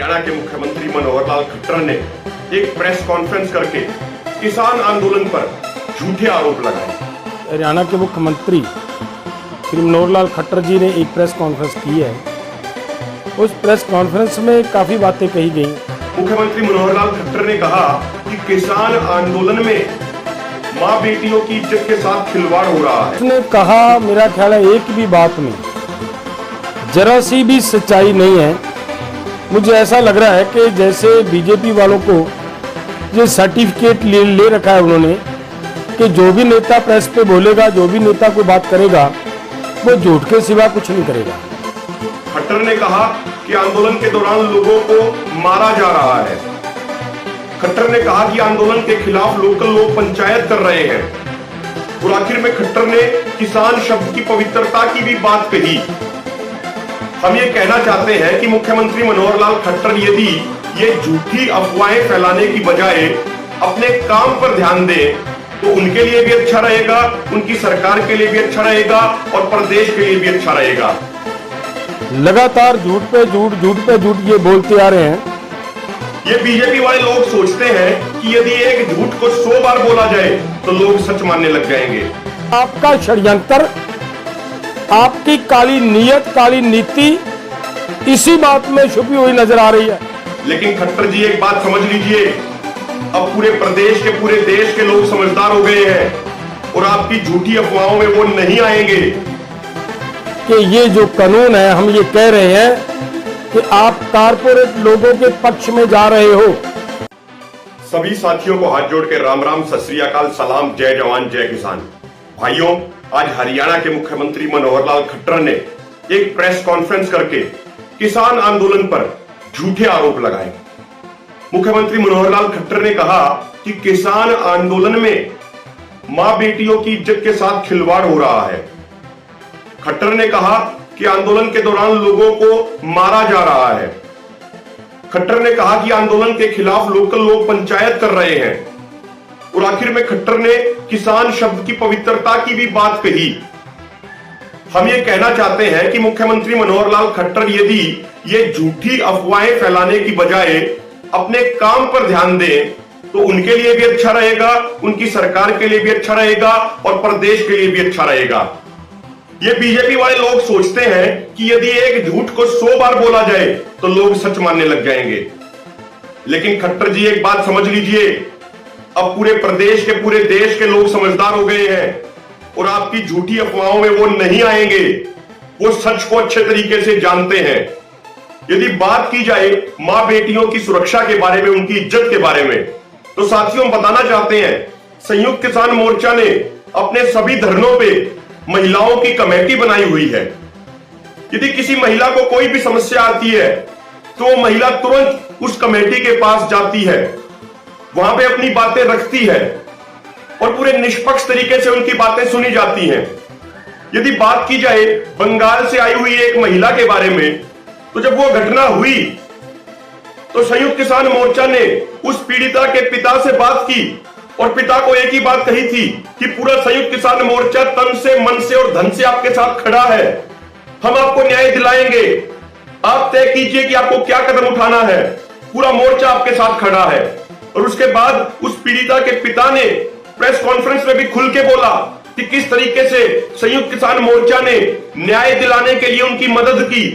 हरियाणा के मुख्यमंत्री मनोहर लाल खट्टर ने एक प्रेस कॉन्फ्रेंस करके किसान आंदोलन पर झूठे आरोप लगाए। हरियाणा के मुख्यमंत्री श्री मनोहर लाल खट्टर जी ने एक प्रेस कॉन्फ्रेंस की है। उस प्रेस कॉन्फ्रेंस में काफ़ी बातें कही गई। मुख्यमंत्री मनोहर लाल खट्टर ने कहा कि किसान आंदोलन में मां बेटियों की इज्जत के साथ खिलवाड़ हो रहा है। उसने कहा, मेरा ख्याल है एक भी बात में जरा सी भी सच्चाई नहीं है। मुझे ऐसा लग रहा है कि जैसे बीजेपी वालों को ये सर्टिफिकेट ले रखा है उन्होंने कि जो भी नेता प्रेस पे बोलेगा, जो भी नेता कोई बात करेगा, वो झूठ के सिवा कुछ नहीं करेगा। खट्टर ने कहा कि आंदोलन के दौरान लोगों को मारा जा रहा है। खट्टर ने कहा कि आंदोलन के खिलाफ लोकल लोग पंचायत कर रहे हैं। और आखिर में खट्टर ने किसान शब्द की पवित्रता की भी बात कही। हम ये कहना चाहते हैं कि मुख्यमंत्री मनोहर लाल खट्टर यदि ये झूठी अफवाहें फैलाने की बजाय अपने काम पर ध्यान दें तो उनके लिए भी अच्छा रहेगा, उनकी सरकार के लिए भी अच्छा रहेगा और प्रदेश के लिए भी अच्छा रहेगा। लगातार झूठ पे झूठ ये बोलते आ रहे हैं। ये बीजेपी वाले लोग सोचते हैं कि यदि एक झूठ को 100 बार बोला जाए तो लोग सच मानने लग जाएंगे। आपका षड्यंत्र, आपकी काली नीयत, काली नीति इसी बात में छुपी हुई नजर आ रही है। लेकिन खट्टर जी एक बात समझ लीजिए, अब पूरे प्रदेश के, पूरे देश के लोग समझदार हो गए हैं और आपकी झूठी अफवाहों में वो नहीं आएंगे। कि ये जो कानून है, हम ये कह रहे हैं कि आप कारपोरेट लोगों के पक्ष में जा रहे हो। सभी साथियों को हाथ जोड़ के राम राम, सत श्री अकाल, सलाम, जय जवान जय किसान। भाइयों, आज हरियाणा के मुख्यमंत्री मनोहर लाल खट्टर ने एक प्रेस कॉन्फ्रेंस करके किसान आंदोलन पर झूठे आरोप लगाए। मुख्यमंत्री मनोहर लाल खट्टर ने कहा कि किसान आंदोलन में मां बेटियों की इज्जत के साथ खिलवाड़ हो रहा है। खट्टर ने कहा कि आंदोलन के दौरान लोगों को मारा जा रहा है। खट्टर ने कहा कि आंदोलन के खिलाफ लोकल लोग पंचायत कर रहे हैं। और आखिर में खट्टर ने किसान शब्द की पवित्रता की भी बात कही। हम ये कहना चाहते हैं कि मुख्यमंत्री मनोहर लाल खट्टर यदि ये झूठी अफवाहें फैलाने की बजाय अपने काम पर ध्यान दें तो उनके लिए भी अच्छा रहेगा, उनकी सरकार के लिए भी अच्छा रहेगा और प्रदेश के लिए भी अच्छा रहेगा। ये बीजेपी वाले लोग सोचते हैं कि यदि एक झूठ को 100 बार बोला जाए तो लोग सच मानने लग जाएंगे। लेकिन खट्टर जी एक बात समझ लीजिए, अब पूरे प्रदेश के, पूरे देश के लोग समझदार हो गए हैं और आपकी झूठी अफवाहों में वो नहीं आएंगे। वो सच को अच्छे तरीके से जानते हैं। यदि बात की जाए मां बेटियों की सुरक्षा के बारे में, उनकी इज्जत के बारे में, तो साथियों बताना चाहते हैं, संयुक्त किसान मोर्चा ने अपने सभी धरनों पे महिलाओं की कमेटी बनाई हुई है। यदि किसी महिला को कोई भी समस्या आती है तो वो महिला तुरंत उस कमेटी के पास जाती है, वहां पे अपनी बातें रखती है और पूरे निष्पक्ष तरीके से उनकी बातें सुनी जाती हैं। यदि बात की जाए बंगाल से आई हुई एक महिला के बारे में, तो जब वो घटना हुई तो संयुक्त किसान मोर्चा ने उस पीड़िता के पिता से बात की और पिता को एक ही बात कही थी कि पूरा संयुक्त किसान मोर्चा तन से, मन से और धन से आपके साथ खड़ा है। हम आपको न्याय दिलाएंगे। आप तय कीजिए कि आपको क्या कदम उठाना है। पूरा मोर्चा आपके साथ खड़ा है। और उसके बाद उस पीड़िता के पिता ने प्रेस कॉन्फ्रेंस में भी खुल के बोला कि किस तरीके से संयुक्त किसान मोर्चा ने न्याय दिलाने के लिए उनकी मदद की।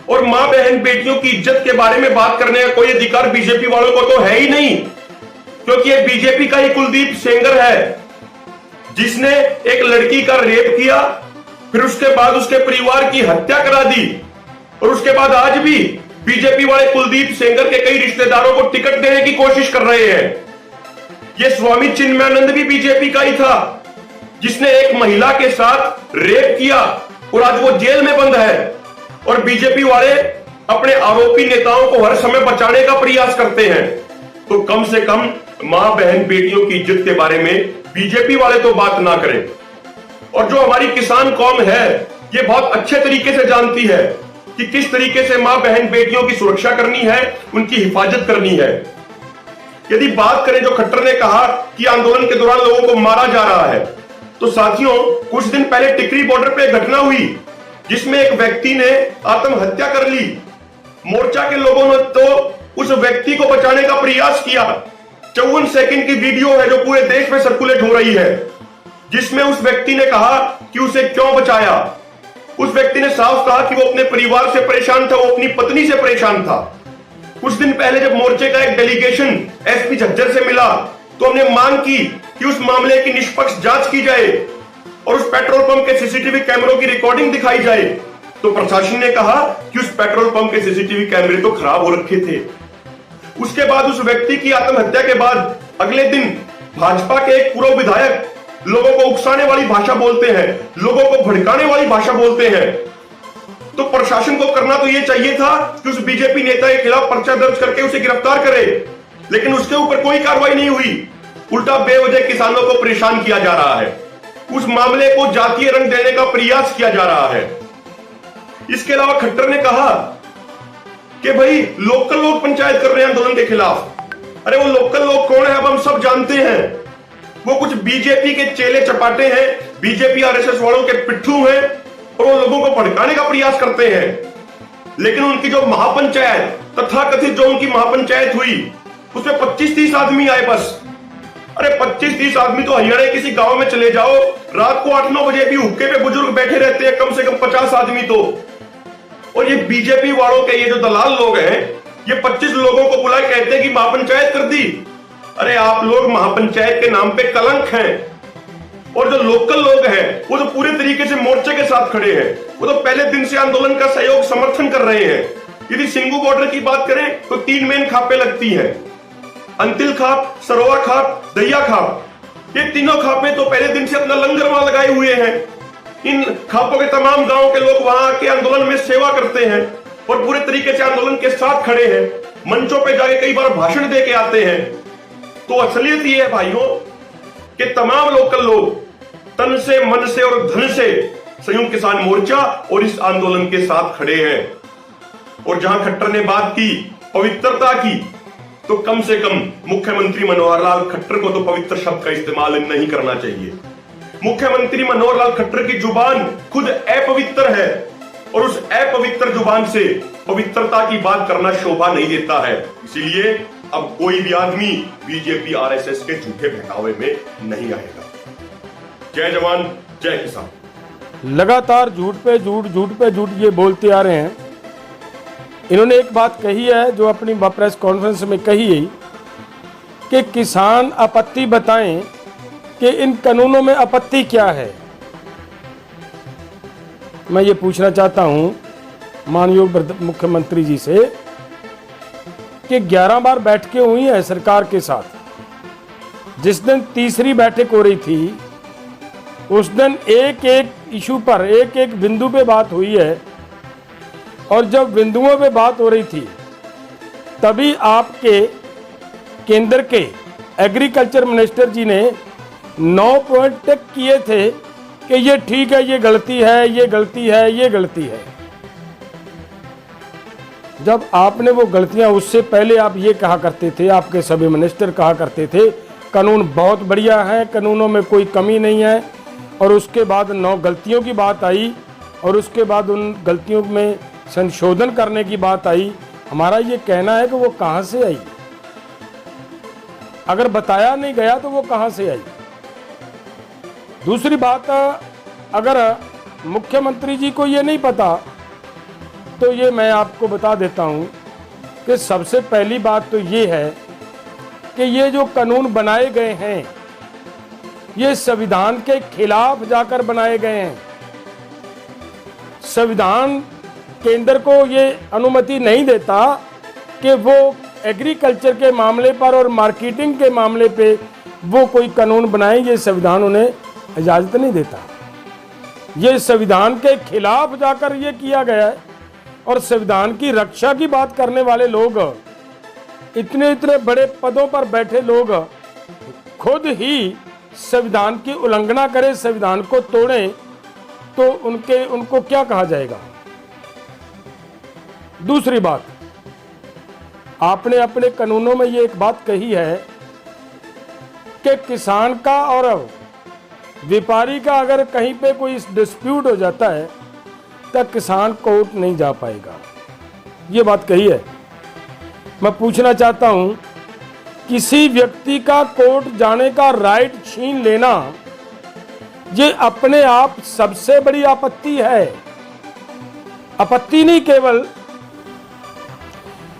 और मां बहन बेटियों की इज्जत के बारे में बात करने का कोई अधिकार बीजेपी वालों को तो है ही नहीं, क्योंकि ये बीजेपी का ही कुलदीप सेंगर है जिसने एक लड़की का रेप किया, फिर उसके बाद उसके परिवार की हत्या करा दी। और उसके बाद आज भी बीजेपी वाले कुलदीप सेंगर के कई रिश्तेदारों को टिकट देने की कोशिश कर रहे हैं। ये स्वामी चिन्मयानंद भी बीजेपी का ही था जिसने एक महिला के साथ रेप किया और आज वो जेल में बंद है। और बीजेपी वाले अपने आरोपी नेताओं को हर समय बचाने का प्रयास करते हैं। तो कम से कम मां बहन बेटियों की इज्जत के बारे में बीजेपी वाले तो बात ना करें। और जो हमारी किसान कौम है ये बहुत अच्छे तरीके से जानती है कि किस तरीके से मां बहन बेटियों की सुरक्षा करनी है, उनकी हिफाजत करनी है। यदि बात करें जो खट्टर ने कहा कि आंदोलन के दौरान लोगों को मारा जा रहा है, तो साथियों कुछ दिन पहले टिकरी बॉर्डर पे घटना हुई जिसमें एक व्यक्ति ने आत्महत्या कर ली। मोर्चा के लोगों ने तो उस व्यक्ति को बचाने का प्रयास किया। 54 सेकंड की वीडियो है जो पूरे देश में सर्कुलेट हो रही है, जिसमें उस व्यक्ति ने कहा कि उसे क्यों बचाया। उस व्यक्ति ने साफ कहा कि वो अपने परिवार से परेशान था, वो अपनी पत्नी से परेशान था। कुछ दिन पहले जब मोर्चे का एक डेलीगेशन एसपी झज्जर से मिला तो हमने मांग की कि उस मामले की निष्पक्ष जांच की जाए और उस पेट्रोल पंप के सीसीटीवी कैमरों की रिकॉर्डिंग दिखाई जाए। तो प्रशासन ने कहा कि उस पेट्रोल पंप के सीसीटीवी कैमरे तो खराब हो रखे थे। उसके बाद उस व्यक्ति की आत्महत्या के बाद अगले दिन भाजपा के एक पूर्व विधायक लोगों को उकसाने वाली भाषा बोलते हैं, लोगों को भड़काने वाली भाषा बोलते हैं। तो प्रशासन को करना तो यह चाहिए था कि उस बीजेपी नेता के खिलाफ पर्चा दर्ज करके उसे गिरफ्तार करे, लेकिन उसके ऊपर कोई कार्रवाई नहीं हुई। उल्टा बेवजह किसानों को परेशान किया जा रहा है, उस मामले को जातीय रंग देने का प्रयास किया जा रहा है। इसके अलावा खट्टर ने कहा कि भाई लोकल लोग पंचायत कर रहे हैं आंदोलन के खिलाफ। अरे वो लोकल लोग कौन है अब हम सब जानते हैं। वो कुछ बीजेपी के चेले चपाटे हैं, बीजेपी आरएसएस वालों के पिट्ठू हैं और वो लोगों को भड़काने का प्रयास करते हैं। लेकिन उनकी जो महापंचायत तथाकथित जो उनकी महापंचायत हुई उसमें 25-30 आदमी आए बस। अरे 25-30 आदमी तो हरियाणा किसी गांव में चले जाओ, रात को 8-9 बजे भी हुक्के पे बुजुर्ग बैठे रहते हैं, कम से कम 50 आदमी तो। और ये बीजेपी वालों के ये जो दलाल लोग हैं, ये 25 लोगों को बुला कहते हैं कि महापंचायत कर दी। अरे आप लोग महापंचायत के नाम पे कलंक हैं। और जो लोकल लोग हैं वो तो पूरे तरीके से मोर्चे के साथ खड़े हैं, वो तो पहले दिन से आंदोलन का सहयोग समर्थन कर रहे हैं। यदि सिंगू बॉर्डर की बात करें तो 3 मेन खापें लगती हैं, अंतिल खाप, सरोवा खाप, दहिया खाप। ये तीनों खापें तो पहले दिन से अपना लंगर वहां लगाए हुए हैं। इन खापों के तमाम गांव के लोग वहां के आंदोलन में सेवा करते हैं और पूरे तरीके से आंदोलन के साथ खड़े हैं, मंचों पे जाके कई बार भाषण दे के आते हैं। तो असलियत ये है भाइयों कि तमाम लोकल लोग तन से, मन से और धन से संयुक्त किसान मोर्चा और इस आंदोलन के साथ खड़े हैं। और जहां खट्टर ने बात की पवित्रता की, तो कम से कम मुख्यमंत्री मनोहर लाल खट्टर को तो पवित्र शब्द का इस्तेमाल नहीं करना चाहिए। मुख्यमंत्री मनोहर लाल खट्टर की जुबान खुद अपवित्र है और उस अपवित्र जुबान से पवित्रता की बात करना शोभा नहीं देता है। इसीलिए अब कोई भी आदमी बीजेपी आरएसएस के झूठे बहकावे में नहीं आएगा। जय जवान जय किसान। लगातार झूठ पे झूठ ये बोलते आ रहे हैं। इन्होंने एक बात कही है जो अपनी प्रेस कॉन्फ्रेंस में कही है कि किसान आपत्ति बताएं कि इन कानूनों में आपत्ति क्या है। मैं ये पूछना चाहता हूं माननीय मुख्यमंत्री जी से कि 11 बार बैठकें हुई हैं सरकार के साथ। जिस दिन तीसरी बैठक हो रही थी उस दिन एक एक इशू पर, एक एक बिंदु पे बात हुई है। और जब बिंदुओं पे बात हो रही थी तभी आपके केंद्र के एग्रीकल्चर मिनिस्टर जी ने 9 पॉइंट तक किए थे कि ये ठीक है, ये गलती है, ये गलती है, ये गलती है। जब आपने वो गलतियां, उससे पहले आप ये कहा करते थे, आपके सभी मिनिस्टर कहा करते थे कानून बहुत बढ़िया है, कानूनों में कोई कमी नहीं है। और उसके बाद 9 गलतियों की बात आई और उसके बाद उन गलतियों में संशोधन करने की बात आई। हमारा ये कहना है कि वो कहां से आई? अगर बताया नहीं गया तो वो कहां से आई? दूसरी बात, अगर मुख्यमंत्री जी को ये नहीं पता तो ये मैं आपको बता देता हूं कि सबसे पहली बात तो ये है कि ये जो कानून बनाए गए हैं ये संविधान के खिलाफ जाकर बनाए गए हैं। संविधान केंद्र को ये अनुमति नहीं देता कि वो एग्रीकल्चर के मामले पर और मार्केटिंग के मामले पे वो कोई कानून बनाए। ये संविधान उन्हें इजाजत नहीं देता। ये संविधान के खिलाफ जाकर ये किया गया है। और संविधान की रक्षा की बात करने वाले लोग, इतने इतने बड़े पदों पर बैठे लोग खुद ही संविधान की उल्लंघना करें, संविधान को तोड़ें, तो उनको क्या कहा जाएगा? दूसरी बात, आपने अपने कानूनों में ये एक बात कही है कि किसान का और व्यापारी का अगर कहीं पे कोई डिस्प्यूट हो जाता है तो किसान कोर्ट नहीं जा पाएगा। ये बात कही है। मैं पूछना चाहता हूं, किसी व्यक्ति का कोर्ट जाने का राइट छीन लेना ये अपने आप सबसे बड़ी आपत्ति है। आपत्ति नहीं केवल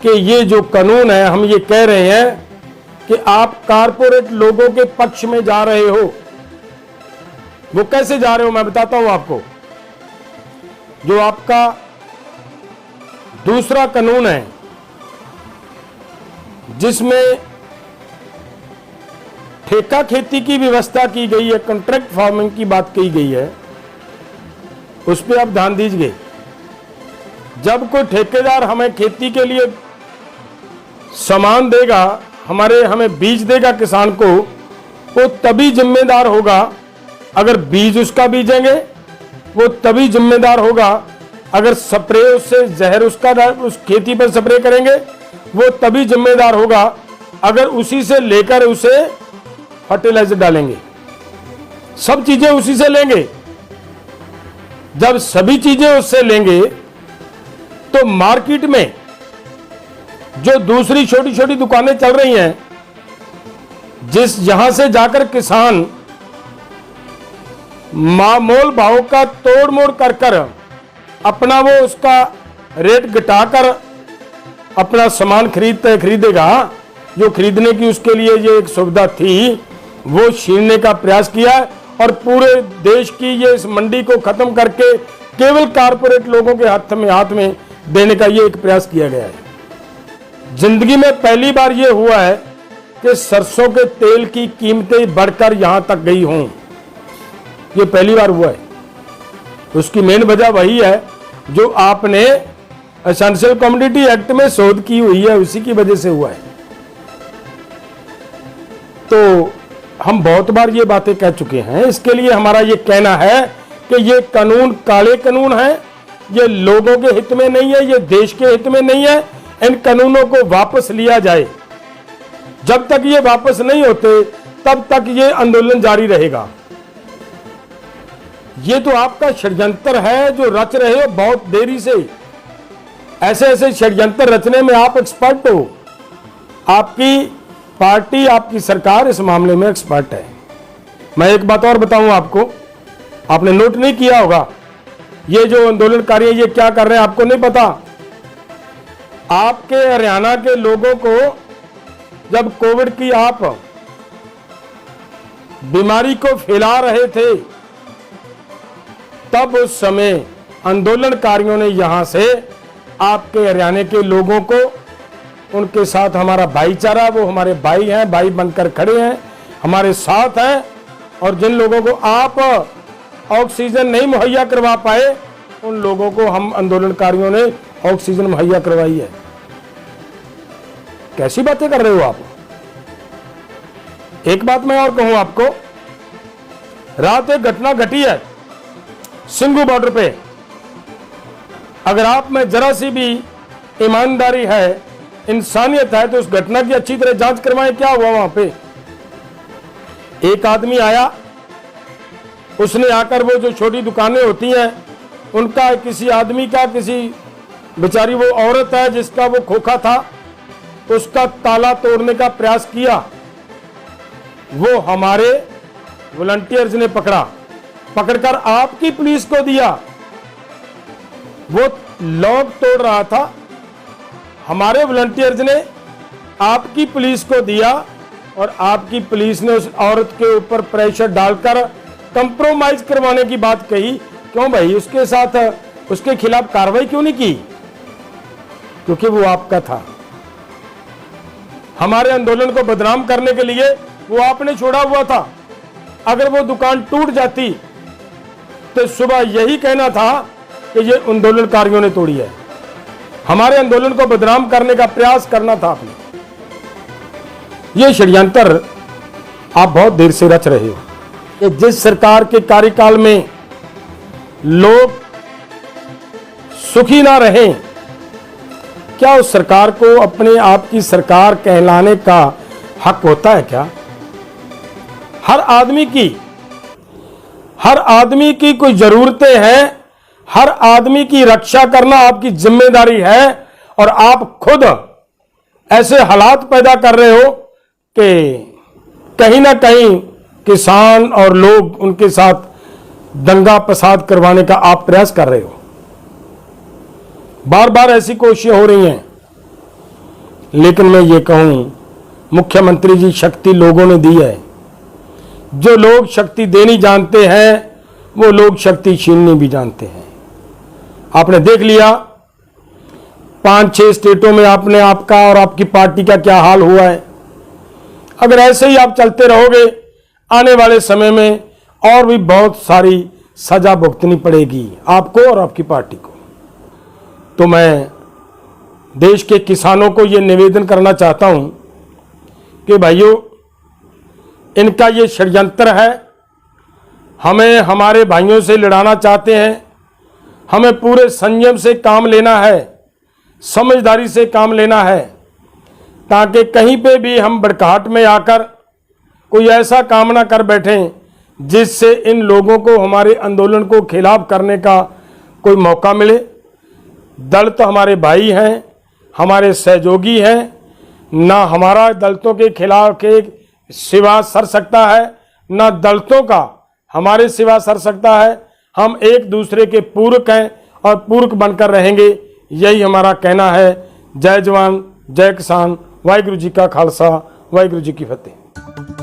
कि ये जो कानून है, हम ये कह रहे हैं कि आप कारपोरेट लोगों के पक्ष में जा रहे हो। वो कैसे जा रहे हो मैं बताता हूं आपको। जो आपका दूसरा कानून है जिसमें ठेका खेती की व्यवस्था की गई है, कॉन्ट्रैक्ट फार्मिंग की बात की गई है, उस पर आप ध्यान दीजिए। जब कोई ठेकेदार हमें खेती के लिए सामान देगा, हमें बीज देगा किसान को, वो तभी जिम्मेदार होगा अगर बीज उसका बीजेंगे, वो तभी जिम्मेदार होगा अगर स्प्रे उससे जहर उसका उस खेती पर स्प्रे करेंगे, वो तभी जिम्मेदार होगा अगर उसी से लेकर उसे फर्टिलाइजर डालेंगे। सब चीजें उसी से लेंगे। जब सभी चीजें उससे लेंगे तो मार्केट में जो दूसरी छोटी छोटी दुकानें चल रही हैं, जहां से जाकर किसान मामूल भाव का तोड़ मोड़ कर कर अपना वो उसका रेट घटाकर अपना सामान खरीदेगा, जो खरीदने की उसके लिए ये एक सुविधा थी, वो छीनने का प्रयास किया और पूरे देश की ये इस मंडी को खत्म करके केवल कारपोरेट लोगों के हाथ में देने का ये एक प्रयास किया गया है। जिंदगी में पहली बार ये हुआ है कि सरसों के तेल की कीमतें बढ़कर यहां तक गई हों। ये पहली बार हुआ है। उसकी मेन वजह वही है जो आपने एसेंशियल कमोडिटी एक्ट में शोध की हुई है, उसी की वजह से हुआ है। तो हम बहुत बार ये बातें कह चुके हैं। इसके लिए हमारा ये कहना है कि ये कानून काले कानून है, ये लोगों के हित में नहीं है, ये देश के हित में नहीं है। इन कानूनों को वापस लिया जाए। जब तक ये वापस नहीं होते तब तक ये आंदोलन जारी रहेगा। ये तो आपका षड्यंत्र है जो रच रहे हो बहुत देरी से। ऐसे ऐसे षड्यंत्र रचने में आप एक्सपर्ट हो। आपकी पार्टी, आपकी सरकार इस मामले में एक्सपर्ट है। मैं एक बात और बताऊं आपको, आपने नोट नहीं किया होगा, ये जो आंदोलनकारी ये क्या कर रहे हैं आपको नहीं पता। आपके हरियाणा के लोगों को जब कोविड की आप बीमारी को फैला रहे थे, तब उस समय आंदोलनकारियों ने यहां से आपके हरियाणा के लोगों को, उनके साथ हमारा भाईचारा, वो हमारे भाई हैं, भाई बनकर खड़े हैं, हमारे साथ हैं। और जिन लोगों को आप ऑक्सीजन नहीं मुहैया करवा पाए, उन लोगों को हम आंदोलनकारियों ने ऑक्सीजन मुहैया करवाई है। कैसी बातें कर रहे हो आप। एक बात मैं और कहूं आपको, रात एक घटना घटी है सिंघू बॉर्डर पे। अगर आप में जरा सी भी ईमानदारी है, इंसानियत है, तो उस घटना की अच्छी तरह जांच करवाएं। क्या हुआ वहां पे? एक आदमी आया, उसने आकर वो जो छोटी दुकानें होती हैं उनका, किसी आदमी का, किसी बेचारी वो औरत है जिसका वो खोखा था, उसका ताला तोड़ने का प्रयास किया। वो हमारे वॉलंटियर्स ने पकड़कर आपकी पुलिस को दिया। वो लॉक तोड़ रहा था, हमारे वॉलंटियर्स ने आपकी पुलिस को दिया और आपकी पुलिस ने उस औरत के ऊपर प्रेशर डालकर कंप्रोमाइज करवाने की बात कही। क्यों भाई, उसके साथ, उसके खिलाफ कार्रवाई क्यों नहीं की? क्योंकि वो आपका था। हमारे आंदोलन को बदनाम करने के लिए वो आपने छोड़ा हुआ था। अगर वो दुकान टूट जाती तो सुबह यही कहना था कि ये आंदोलनकारियों ने तोड़ी है। हमारे आंदोलन को बदनाम करने का प्रयास करना था आपने। ये षड्यंत्र आप बहुत देर से रच रहे हो। कि जिस सरकार के कार्यकाल में लोग सुखी ना रहें, क्या उस सरकार को अपने आप की सरकार कहलाने का हक होता है क्या? हर आदमी की कोई जरूरतें हैं, हर आदमी की रक्षा करना आपकी जिम्मेदारी है। और आप खुद ऐसे हालात पैदा कर रहे हो कि कहीं ना कहीं किसान और लोग उनके साथ दंगा फसाद करवाने का आप प्रयास कर रहे हो। बार बार ऐसी कोशिशें हो रही हैं, लेकिन मैं ये कहूं, मुख्यमंत्री जी, शक्ति लोगों ने दी है। जो लोग शक्ति देनी जानते हैं वो लोग शक्ति छीननी भी जानते हैं। आपने देख लिया 5-6 स्टेटों में आपने आपका और आपकी पार्टी का क्या हाल हुआ है। अगर ऐसे ही आप चलते रहोगे, आने वाले समय में और भी बहुत सारी सजा भुगतनी पड़ेगी आपको और आपकी पार्टी को। तो मैं देश के किसानों को ये निवेदन करना चाहता हूं कि भाइयों, इनका ये षड्यंत्र है, हमें हमारे भाइयों से लड़ाना चाहते हैं। हमें पूरे संयम से काम लेना है, समझदारी से काम लेना है, ताकि कहीं पे भी हम भड़काहट में आकर कोई ऐसा काम ना कर बैठें जिससे इन लोगों को हमारे आंदोलन को खिलाफ करने का कोई मौका मिले। दल तो हमारे भाई हैं, हमारे सहयोगी हैं, ना हमारा दलितों के खिलाफ के सिवा सर सकता है, ना दलितों का हमारे सिवा सर सकता है। हम एक दूसरे के पूरक हैं और पूरक बनकर रहेंगे, यही हमारा कहना है। जय जवान जय किसान, वाहिगुरु जी का खालसा, वाहिगुरु जी की फतेह।